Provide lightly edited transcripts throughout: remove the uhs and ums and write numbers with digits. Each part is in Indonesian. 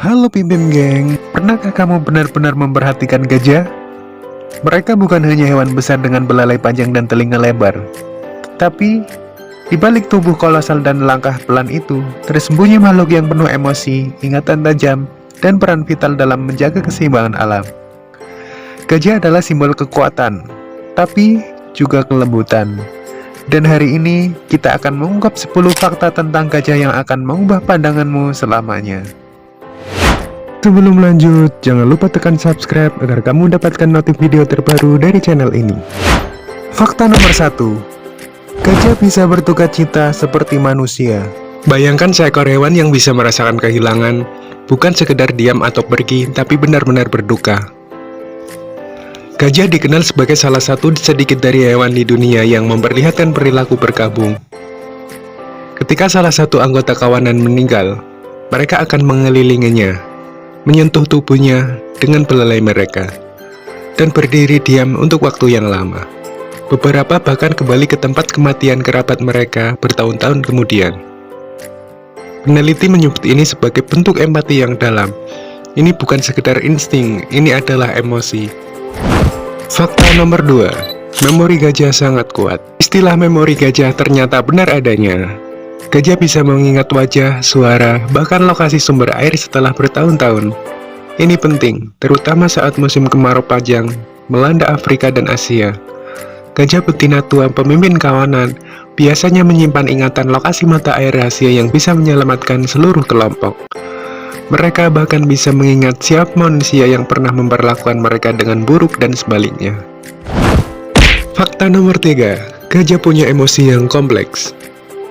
Halo Pimpin Geng, pernahkah kamu benar-benar memperhatikan gajah? Mereka bukan hanya hewan besar dengan belalai panjang dan telinga lebar, tapi di balik tubuh kolosal dan langkah pelan itu, tersembunyi makhluk yang penuh emosi, ingatan tajam, dan peran vital dalam menjaga keseimbangan alam. Gajah adalah simbol kekuatan, tapi juga kelembutan. Dan hari ini, kita akan mengungkap 10 fakta tentang gajah yang akan mengubah pandanganmu selamanya. Sebelum lanjut, jangan lupa tekan subscribe agar kamu mendapatkan notif video terbaru dari channel ini. Fakta nomor 1. Gajah bisa bertukar cita seperti manusia. Bayangkan seekor hewan yang bisa merasakan kehilangan, bukan sekedar diam atau pergi, tapi benar-benar berduka. Gajah dikenal sebagai salah satu sedikit dari hewan di dunia yang memperlihatkan perilaku berkabung. Ketika salah satu anggota kawanan meninggal, mereka akan mengelilinginya, menyentuh tubuhnya dengan belalai mereka, dan berdiri diam untuk waktu yang lama. Beberapa bahkan kembali ke tempat kematian kerabat mereka bertahun-tahun kemudian. Peneliti menyebut ini sebagai bentuk empati yang dalam. Ini bukan sekedar insting, ini adalah emosi. Fakta nomor 2. Memori gajah sangat kuat. Istilah memori gajah ternyata benar adanya. Gajah bisa mengingat wajah, suara, bahkan lokasi sumber air setelah bertahun-tahun. Ini penting, terutama saat musim kemarau panjang melanda Afrika dan Asia. Gajah betina tua pemimpin kawanan biasanya menyimpan ingatan lokasi mata air rahasia yang bisa menyelamatkan seluruh kelompok. Mereka bahkan bisa mengingat siapa manusia yang pernah memperlakukan mereka dengan buruk dan sebaliknya. Fakta nomor 3. Gajah punya emosi yang kompleks.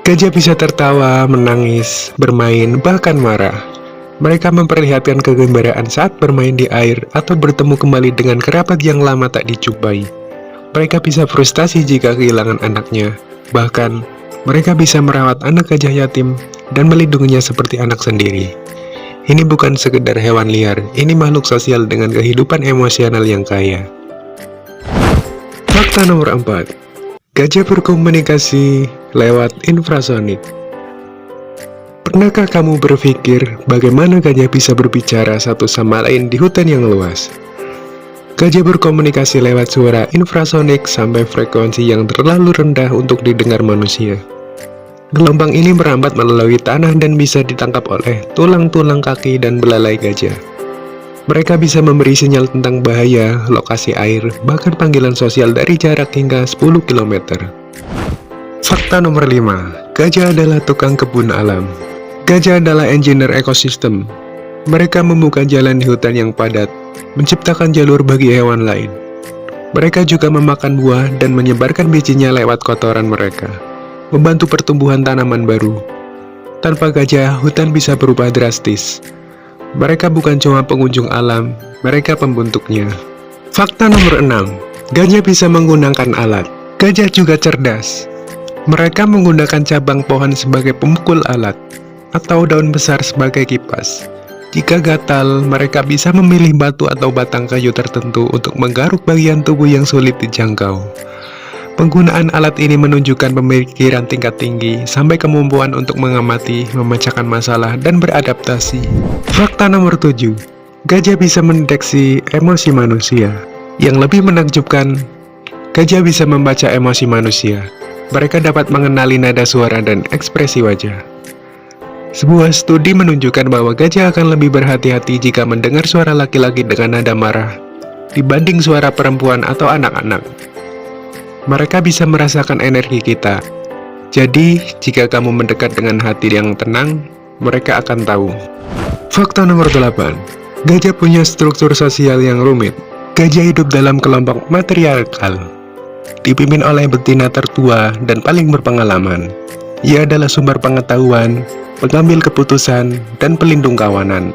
Gajah bisa tertawa, menangis, bermain, bahkan marah. Mereka memperlihatkan kegembiraan saat bermain di air atau bertemu kembali dengan kerabat yang lama tak dijumpai. Mereka bisa frustasi jika kehilangan anaknya. Bahkan, mereka bisa merawat anak gajah yatim dan melindunginya seperti anak sendiri. Ini bukan sekedar hewan liar, ini makhluk sosial dengan kehidupan emosional yang kaya. Fakta nomor 4. Gajah berkomunikasi lewat infrasonik. Pernahkah kamu berpikir bagaimana gajah bisa berbicara satu sama lain di hutan yang luas? Gajah berkomunikasi lewat suara infrasonik sampai frekuensi yang terlalu rendah untuk didengar manusia. Gelombang ini merambat melalui tanah dan bisa ditangkap oleh tulang-tulang kaki dan belalai gajah. Mereka bisa memberi sinyal tentang bahaya, lokasi air, bahkan panggilan sosial dari jarak hingga 10 km. Fakta nomor 5. Gajah adalah tukang kebun alam. Gajah adalah engineer ekosistem. Mereka membuka jalan di hutan yang padat, menciptakan jalur bagi hewan lain. Mereka juga memakan buah dan menyebarkan bijinya lewat kotoran mereka, membantu pertumbuhan tanaman baru. Tanpa gajah, hutan bisa berubah drastis. Mereka bukan cuma pengunjung alam, mereka pembentuknya. Fakta nomor 6. Gajah bisa menggunakan alat. Gajah juga cerdas. Mereka menggunakan cabang pohon sebagai pemukul alat, atau daun besar sebagai kipas. Jika gatal, mereka bisa memilih batu atau batang kayu tertentu untuk menggaruk bagian tubuh yang sulit dijangkau. Penggunaan alat ini menunjukkan pemikiran tingkat tinggi, sampai kemampuan untuk mengamati, memecahkan masalah, dan beradaptasi. Fakta nomor 7. Gajah bisa mendeteksi emosi manusia. Yang lebih menakjubkan, gajah bisa membaca emosi manusia. Mereka dapat mengenali nada suara dan ekspresi wajah. Sebuah studi menunjukkan bahwa gajah akan lebih berhati-hati jika mendengar suara laki-laki dengan nada marah dibanding suara perempuan atau anak-anak. Mereka bisa merasakan energi kita. Jadi, jika kamu mendekat dengan hati yang tenang, mereka akan tahu. Fakta nomor 8. Gajah punya struktur sosial yang rumit. Gajah hidup dalam kelompok matriarkal, dipimpin oleh betina tertua dan paling berpengalaman. Ia adalah sumber pengetahuan, pengambil keputusan, dan pelindung kawanan.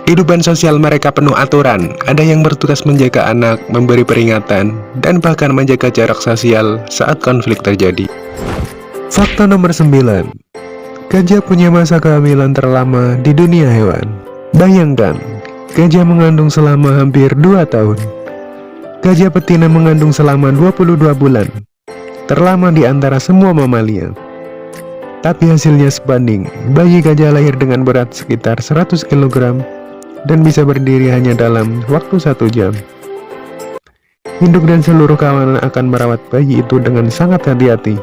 Kehidupan sosial mereka penuh aturan, ada yang bertugas menjaga anak, memberi peringatan, dan bahkan menjaga jarak sosial saat konflik terjadi. Fakta nomor 9. Gajah punya masa kehamilan terlama di dunia hewan. Bayangkan, gajah mengandung selama hampir 2 tahun. Gajah betina mengandung selama 22 bulan, terlama di antara semua mamalia. Tapi hasilnya sebanding. Bayi gajah lahir dengan berat sekitar 100 kg dan bisa berdiri hanya dalam waktu 1 jam. Induk dan seluruh kawanan akan merawat bayi itu dengan sangat hati-hati.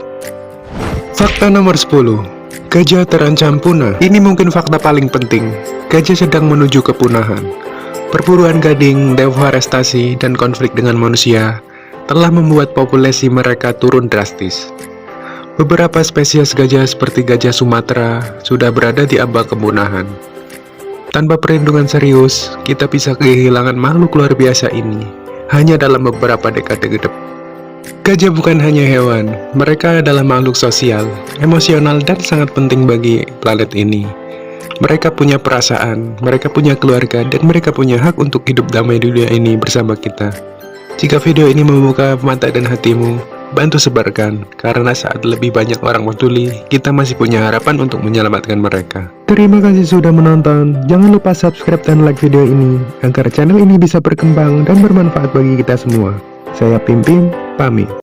Fakta nomor 10. Gajah terancam punah. Ini mungkin fakta paling penting. Gajah sedang menuju kepunahan. Perburuan gading, deforestasi, dan konflik dengan manusia telah membuat populasi mereka turun drastis. Beberapa spesies gajah seperti gajah Sumatera sudah berada di ambang kepunahan. Tanpa perlindungan serius, kita bisa kehilangan makhluk luar biasa ini hanya dalam beberapa dekade ke depan. Gajah bukan hanya hewan, mereka adalah makhluk sosial, emosional, dan sangat penting bagi planet ini. Mereka punya perasaan, mereka punya keluarga, dan mereka punya hak untuk hidup damai di dunia ini bersama kita. Jika video ini membuka mata dan hatimu, bantu sebarkan, karena saat lebih banyak orang peduli, kita masih punya harapan untuk menyelamatkan mereka. Terima kasih sudah menonton, jangan lupa subscribe dan like video ini, agar channel ini bisa berkembang dan bermanfaat bagi kita semua. Saya Pim Pim, pamit.